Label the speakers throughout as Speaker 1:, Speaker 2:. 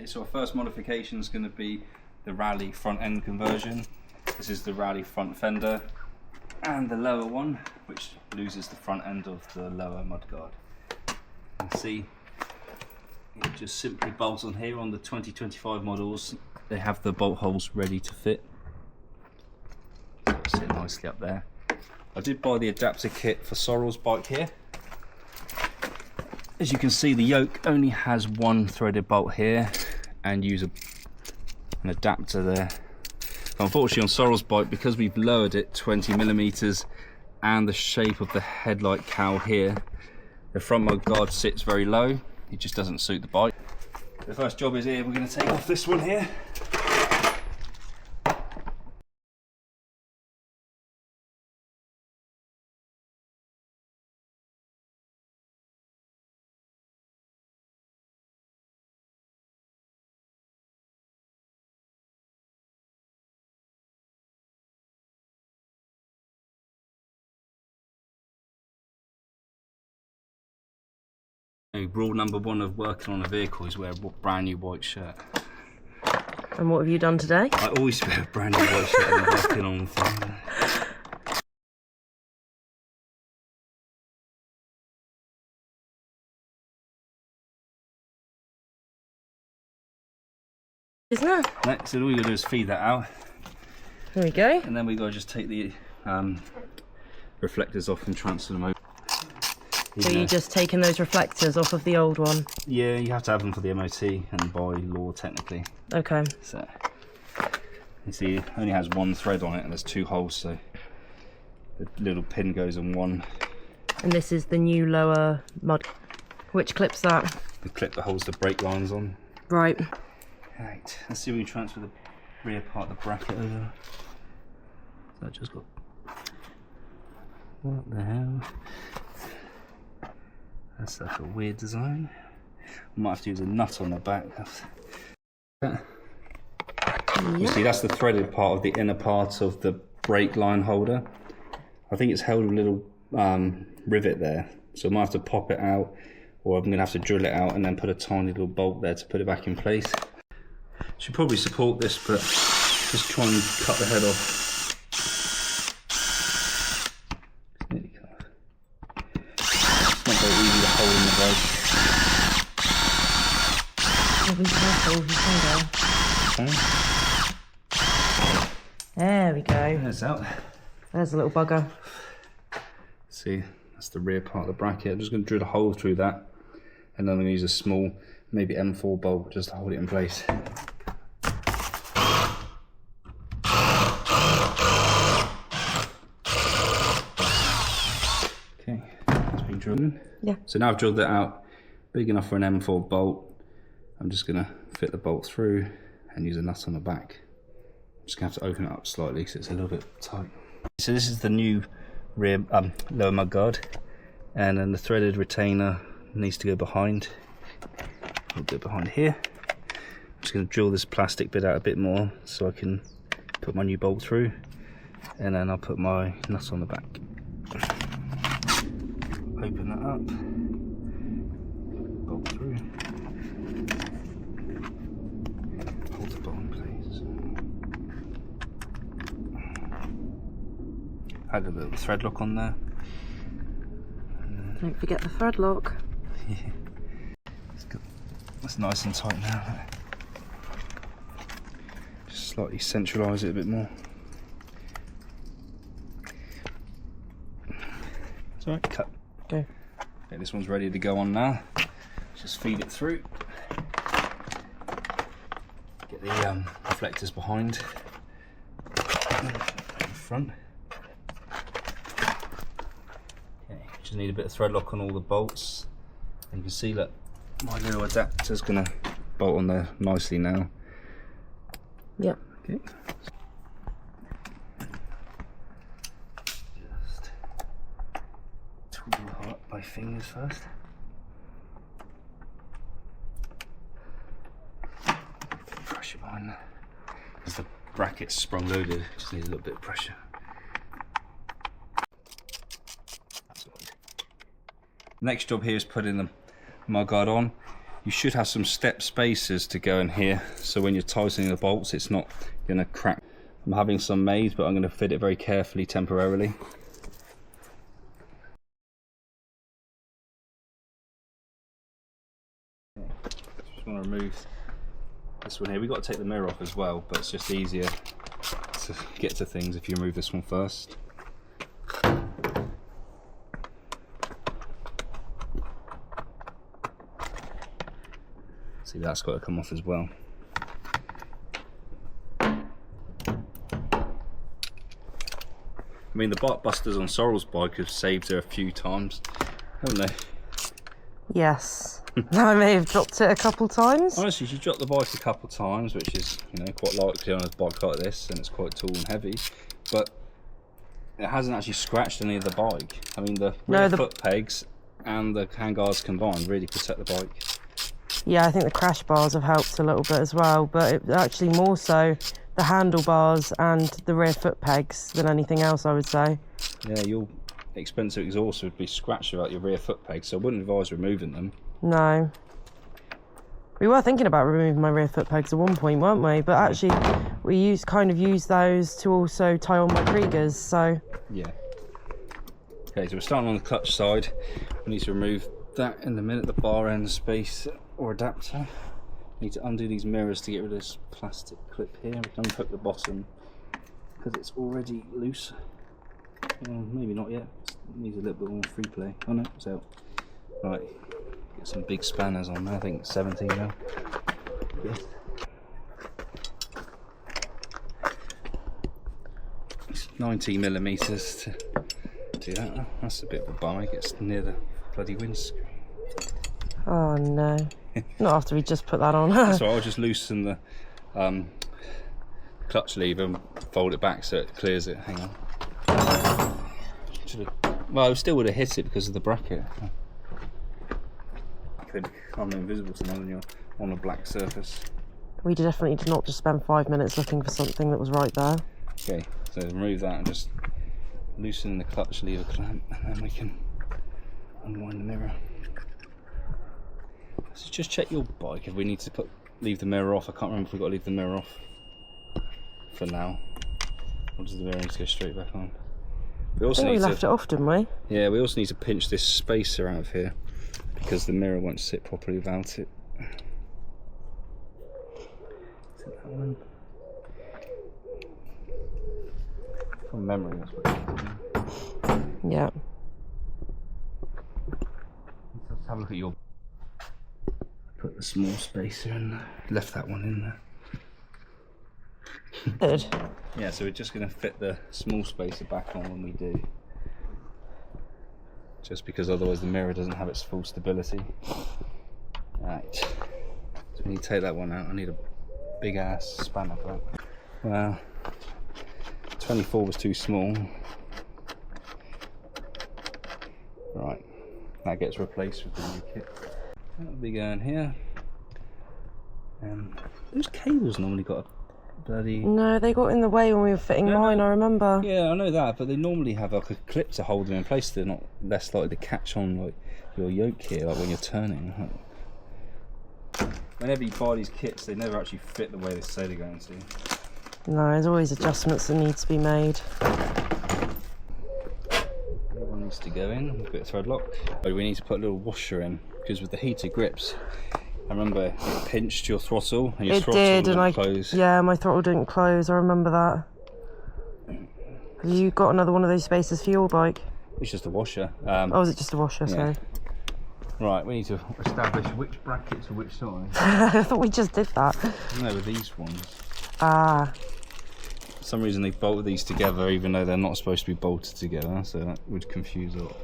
Speaker 1: Okay, so our first modification is going to be the Rally front end conversion. This is the Rally front fender, and the lower one, which loses the front end of the lower mudguard. You can see it just simply bolts on here. On the 2025 models, they have the bolt holes ready to fit. So it'll sit nicely up there. I did buy the adapter kit for Sorrel's bike here. As you can see, the yoke only has one threaded bolt here, and use an adapter there. Unfortunately on Sorrel's bike, because we've lowered it 20mm and the shape of the headlight cowl here, the front mudguard sits very low. It just doesn't suit the bike. The first job is here. We're going to take off this one here. Rule number one of working on a vehicle is wear a brand new white shirt.
Speaker 2: And what have you done today?
Speaker 1: I always wear a brand new white shirt when I'm working on things.
Speaker 2: Isn't it?
Speaker 1: Next, all we gotta do is feed that out.
Speaker 2: There we go.
Speaker 1: And then we gotta just take the reflectors off and transfer them over.
Speaker 2: So you're just taking those reflectors off of the old one?
Speaker 1: Yeah, you have to have them for the MOT and by law technically.
Speaker 2: Okay.
Speaker 1: So you see it only has one thread on it and there's two holes, so the little pin goes in one.
Speaker 2: And this is the new lower mud. Which clip's that?
Speaker 1: The clip that holds the brake lines on.
Speaker 2: Right.
Speaker 1: Right, let's see if we can transfer the rear part of the bracket over. So I just got... What the hell? That's like a weird design. Might have to use a nut on the back. You see, that's the threaded part of the inner part of the brake line holder. I think it's held with a little rivet there, so I might have to pop it out, or I'm going to have to drill it out and then put a tiny little bolt there to put it back in place. Should probably support this, but just try and cut the head off.
Speaker 2: There we go.
Speaker 1: There's out.
Speaker 2: There's a little bugger.
Speaker 1: See, that's the rear part of the bracket. I'm just going to drill a hole through that, and then I'm going to use a small, maybe M4 bolt just to hold it in place. Okay, that's been drilled in.
Speaker 2: Yeah.
Speaker 1: So now I've drilled that out, big enough for an M4 bolt. I'm just going to fit the bolt through and use a nut on the back. I'm just going to have to open it up slightly because it's a little bit tight. So this is the new rear lower mudguard, and then the threaded retainer needs to go behind. I'll do it behind here. I'm just going to drill this plastic bit out a bit more so I can put my new bolt through, and then I'll put my nut on the back. Open that up, bolt through. Hold the bolt in place. Add a little thread lock on there.
Speaker 2: Don't forget the thread lock.
Speaker 1: Yeah. That's nice and tight now. Just slightly centralise it a bit more. It's alright, cut.
Speaker 2: Go.
Speaker 1: Okay, this one's ready to go on now. Just feed it through. Get the reflectors behind in front. Okay, just need a bit of thread lock on all the bolts. And you can see that my little adapter's gonna bolt on there nicely now.
Speaker 2: Yep.
Speaker 1: Okay. Just tool up my fingers first. Pressure behind that. Because the bracket's sprung loaded, just needs a little bit of pressure. Next job here is putting the mudguard on. you should have some step spacers to go in here, so when you're tightening the bolts it's not going to crack. I'm having some made, but I'm going to fit it very carefully temporarily. Just want to remove this one here. We've got to take the mirror off as well, but it's just easier to get to things if you remove this one first. See, that's got to come off as well. I mean, the BarkBusters on Sorrel's bike have saved her a few times, haven't they?
Speaker 2: Yes. I may have dropped it a couple times.
Speaker 1: Honestly, she dropped the bike a couple times, which is, you know, quite likely on a bike like this, and it's quite tall and heavy. But it hasn't actually scratched any of the bike. I mean, the rear foot pegs and the handguards combined really protect the bike.
Speaker 2: Yeah, I think the crash bars have helped a little bit as well, but it actually more so the handlebars and the rear foot pegs than anything else, I would say.
Speaker 1: Yeah, your expensive exhaust would be scratched about your rear foot pegs, so I wouldn't advise removing them.
Speaker 2: No. We were thinking about removing my rear foot pegs at one point, weren't we? But actually, we kind of used those to also tie on my Kriegers, so...
Speaker 1: Yeah. Okay, so we're starting on the clutch side. We need to remove that in a minute, the bar end space or adapter. We need to undo these mirrors to get rid of this plastic clip here. We can unhook the bottom because it's already loose. Well, maybe not yet. It needs a little bit more free play. Oh no, it's out. Right, get some big spanners on there. I think 17 now. Yes. It's 19mm to do that. That's a bit of a bummer. It gets near the bloody windscreen.
Speaker 2: Oh no. Not after we just put that on.
Speaker 1: So I'll just loosen the clutch lever and fold it back so it clears it. Hang on. Well, I still would have hit it because of the bracket. I'm invisible to know when you're on a black surface.
Speaker 2: We definitely did not just spend 5 minutes looking for something that was right there.
Speaker 1: Okay, so remove that and just loosen the clutch lever clamp, and then we can unwind the mirror. So just check your bike if we need to leave the mirror off. I can't remember if we've got to leave the mirror off for now. Or does the mirror need to go straight back on? We also
Speaker 2: we left it off, didn't we?
Speaker 1: Yeah, we also need to pinch this spacer out of here because the mirror won't sit properly without it. Is it that one? From memory, that's what it's doing.
Speaker 2: Yeah.
Speaker 1: Let's have a look at your... Put the small spacer in there. Left that one in there.
Speaker 2: Good.
Speaker 1: Yeah, so we're just going to fit the small spacer back on when we do. Just because otherwise the mirror doesn't have its full stability. Right. So we need to take that one out. I need a big ass spanner for that. Well, 24 was too small. Right. That gets replaced with the new kit. That'll be going here. Those cables normally got a bloody...
Speaker 2: No, they got in the way when we were fitting mine, I remember.
Speaker 1: Yeah, I know that, but they normally have like a clip to hold them in place. They're not less likely to catch on like your yoke here, like when you're turning. Whenever you buy these kits, they never actually fit the way they say they're going to.
Speaker 2: No, there's always adjustments that need to be made.
Speaker 1: One needs to go in with a bit of thread lock. But we need to put a little washer in because with the heated grips, I remember it pinched your throttle and your throttle didn't close.
Speaker 2: Yeah, my throttle didn't close. I remember that. Have you got another one of those spaces for your bike?
Speaker 1: It's just a washer.
Speaker 2: Oh, is it just a washer?
Speaker 1: Yeah.
Speaker 2: Sorry.
Speaker 1: Right, we need to establish which brackets are which side.
Speaker 2: I thought we just did that.
Speaker 1: No, with these ones.
Speaker 2: Ah.
Speaker 1: For some reason they bolted these together even though they're not supposed to be bolted together, so that would confuse a lot.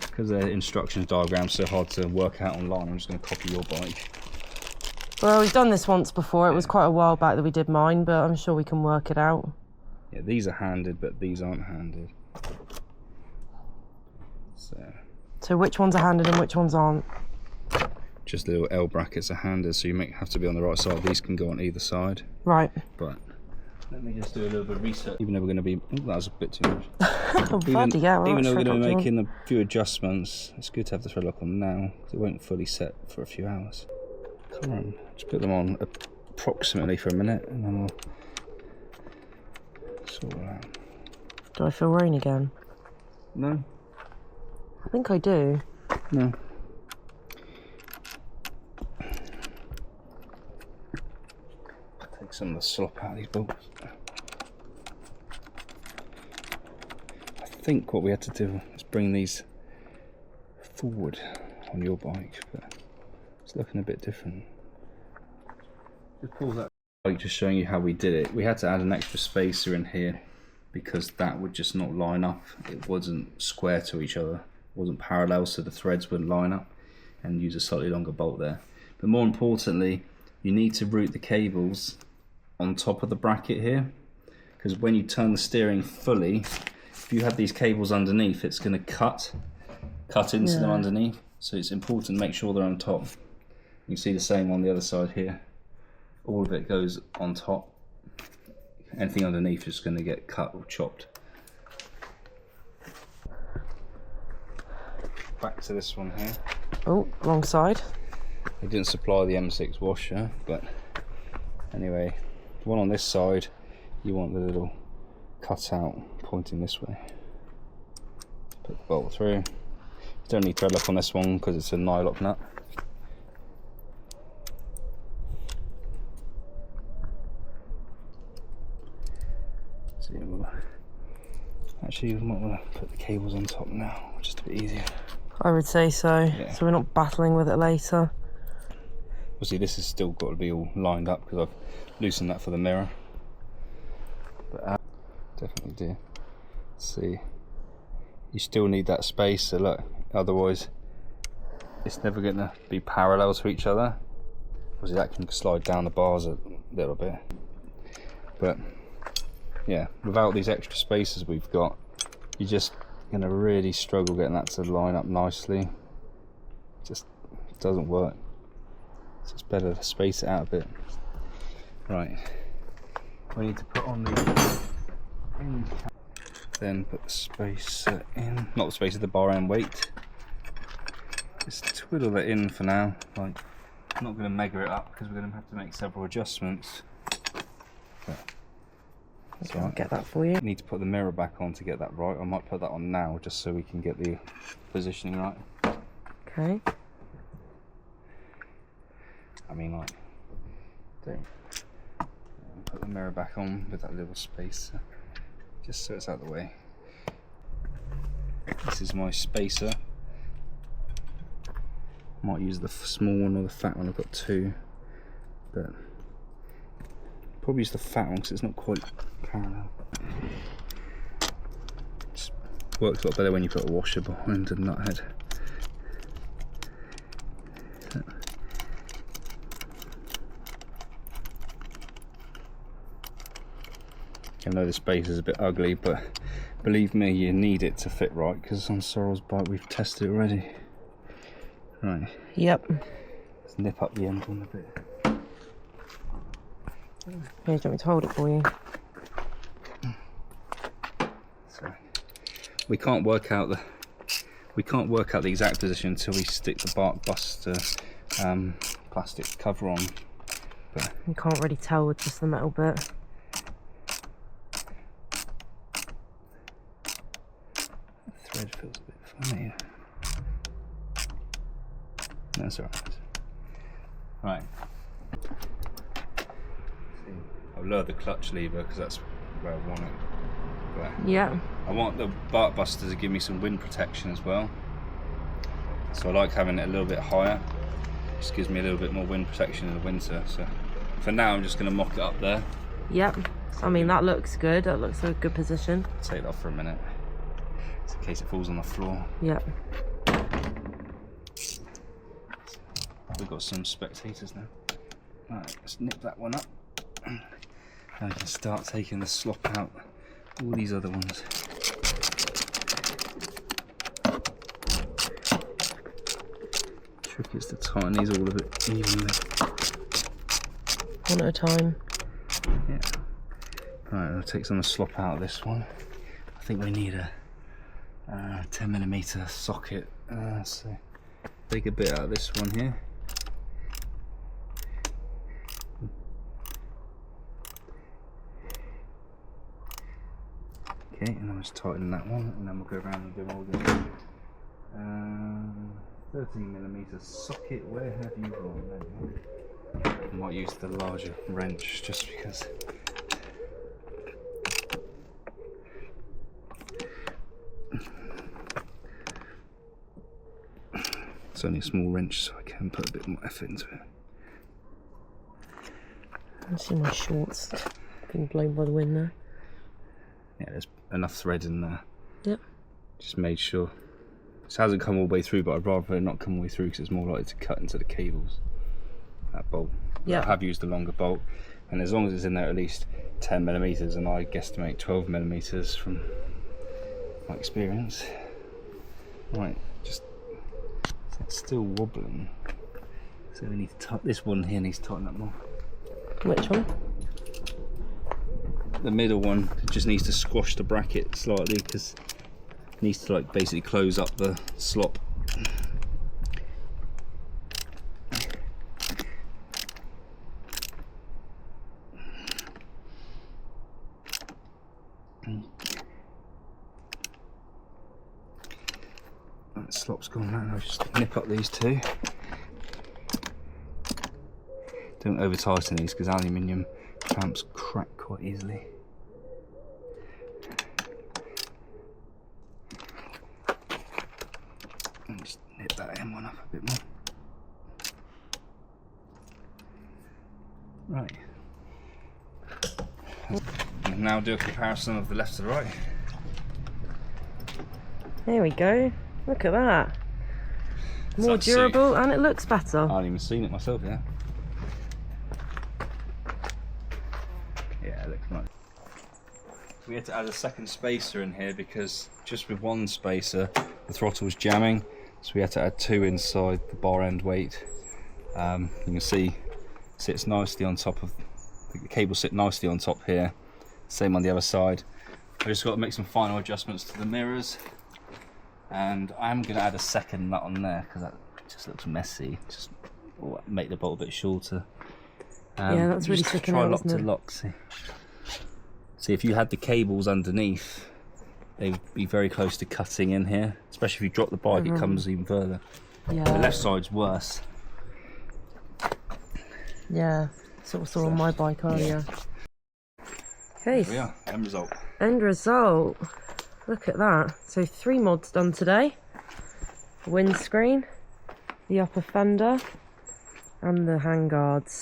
Speaker 1: Because their instructions diagram's so hard to work out online, I'm just going to copy your bike.
Speaker 2: Well, we've done this once before. It was quite a while back that we did mine, but I'm sure we can work it out.
Speaker 1: Yeah, these are handed, but these aren't handed. So
Speaker 2: which ones are handed and which ones aren't?
Speaker 1: Just little L brackets are handed, so you may have to be on the right side. These can go on either side.
Speaker 2: Right.
Speaker 1: But Let me just do a little bit of research. Even though we're going to be... Oh, that was a bit too much.
Speaker 2: Even though we're
Speaker 1: going to be making a few adjustments, it's good to have the thread lock on now, because it won't fully set for a few hours. Come on, just put them on approximately for a minute, and then we'll sort it out.
Speaker 2: Do I feel rain again?
Speaker 1: No.
Speaker 2: I think I do.
Speaker 1: No. Take some of the slop out of these bolts. I think what we had to do is bring these forward on your bike, but it's looking a bit different. Just pause that. Like, just showing you how we did it. We had to add an extra spacer in here because that would just not line up. It wasn't square to each other, it wasn't parallel, so the threads wouldn't line up, and use a slightly longer bolt there. But more importantly, you need to route the cables on top of the bracket here, because when you turn the steering fully, if you have these cables underneath, it's going to cut into them underneath. So it's important to make sure they're on top. You can see the same on the other side here. All of it goes on top. Anything underneath is going to get cut or chopped. Back to this one here.
Speaker 2: Oh, wrong side.
Speaker 1: They didn't supply the M6 washer, but anyway, the one on this side, you want the little cutout pointing this way. Put the bolt through. You don't need thread lock on this one because it's a nylock nut. So actually, we might want to put the cables on top now, just a bit easier.
Speaker 2: I would say so, so we're not battling with it later.
Speaker 1: Obviously this has still got to be all lined up because I've loosened that for the mirror. But definitely do. Let's see. You still need that space, so look, otherwise it's never going to be parallel to each other. Obviously that can slide down the bars a little bit. But yeah, without these extra spaces we've got, you're just going to really struggle getting that to line up nicely. It just doesn't work. So it's better to space it out a bit. Right, we need to put on the end cap, then put the spacer in, not the spacer, the bar end weight. Just twiddle it in for now. Like, I'm not going to mega it up because we're going to have to make several adjustments. But
Speaker 2: okay, I'll get that for you.
Speaker 1: Need to put the mirror back on to get that right. I might put that on now just so we can get the positioning right.
Speaker 2: Okay.
Speaker 1: I mean, like, don't put the mirror back on with that little spacer, just so it's out of the way. This is my spacer. Might use the small one or the fat one. I've got two, but probably use the fat one because it's not quite parallel. Just works a lot better when you put a washer behind a nut head. I know the space is a bit ugly, but believe me, you need it to fit right, because on Sorrel's bike we've tested it already. Right.
Speaker 2: Yep.
Speaker 1: Let's nip up the end one a bit.
Speaker 2: Here, do you want me to hold it for you?
Speaker 1: So we can't work out the exact position until we stick the BarkBuster plastic cover on. But
Speaker 2: you can't really tell with just the metal bit.
Speaker 1: Thread feels a bit funny. That's alright. Right. I'll lower the clutch lever because that's where I want it. But
Speaker 2: yeah.
Speaker 1: I want the BarkBuster to give me some wind protection as well. So I like having it a little bit higher. Just gives me a little bit more wind protection in the winter. So for now I'm just going to mock it up there.
Speaker 2: Yep. I mean, that looks good. That looks a good position.
Speaker 1: Take it off for a minute, just in case it falls on the floor.
Speaker 2: Yep.
Speaker 1: We've got some spectators now. Alright, let's nip that one up. Now we can start taking the slop out. All these other ones. Trick is to tighten these all a bit evenly.
Speaker 2: One at a time.
Speaker 1: Yeah. Right, I'll take some of the slop out of this one. I think we need a 10mm socket. So take a bit out of this one here. Okay, and I'll just tighten that one, and then we'll go around and do all the 13mm socket. Where have you gone? I might use the larger wrench just because. It's only a small wrench, so I can put a bit more effort into it.
Speaker 2: I see my shorts being blown by the wind there.
Speaker 1: Yeah, there's enough thread in there.
Speaker 2: Yep.
Speaker 1: Just made sure. This hasn't come all the way through, but I'd rather it not come all the way through because it's more likely to cut into the cables. That bolt.
Speaker 2: Yeah.
Speaker 1: I have used a longer bolt, and as long as it's in there at least 10mm, and I guesstimate 12mm from my experience. Right, just it's still wobbling. So we need to this one here needs to tighten up more.
Speaker 2: Which one?
Speaker 1: The middle one just needs to squash the bracket slightly because it needs to like basically close up the slop. That slop's gone now. I'll just nip up these two. Don't over tighten these because aluminium clamps crack quite easily. And just nip that end one up a bit more. Right. And now do a comparison of the left to the right.
Speaker 2: There we go. Look at that. More durable, and it looks better.
Speaker 1: I haven't even seen it myself yet. Yeah, it looks nice. We had to add a second spacer in here because just with one spacer the throttle was jamming, so we had to add two inside the bar end weight. You can see it sits nicely on top of the cables, sit nicely on top here. Same on the other side. I just got to make some final adjustments to the mirrors, and I'm going to add a second nut on there because that just looks messy. Just make the bolt a bit shorter.
Speaker 2: Yeah, that's really sticking out, isn't it?
Speaker 1: Try lock to lock. See, if you had the cables underneath, they would be very close to cutting in here. Especially if you drop the bike, it comes even further.
Speaker 2: Yeah.
Speaker 1: The left side's worse.
Speaker 2: Yeah, sort of saw on my bike earlier. Okay.
Speaker 1: Here we are, end result.
Speaker 2: End result. Look at that. So 3 mods done today. The windscreen, the upper fender, and the handguards.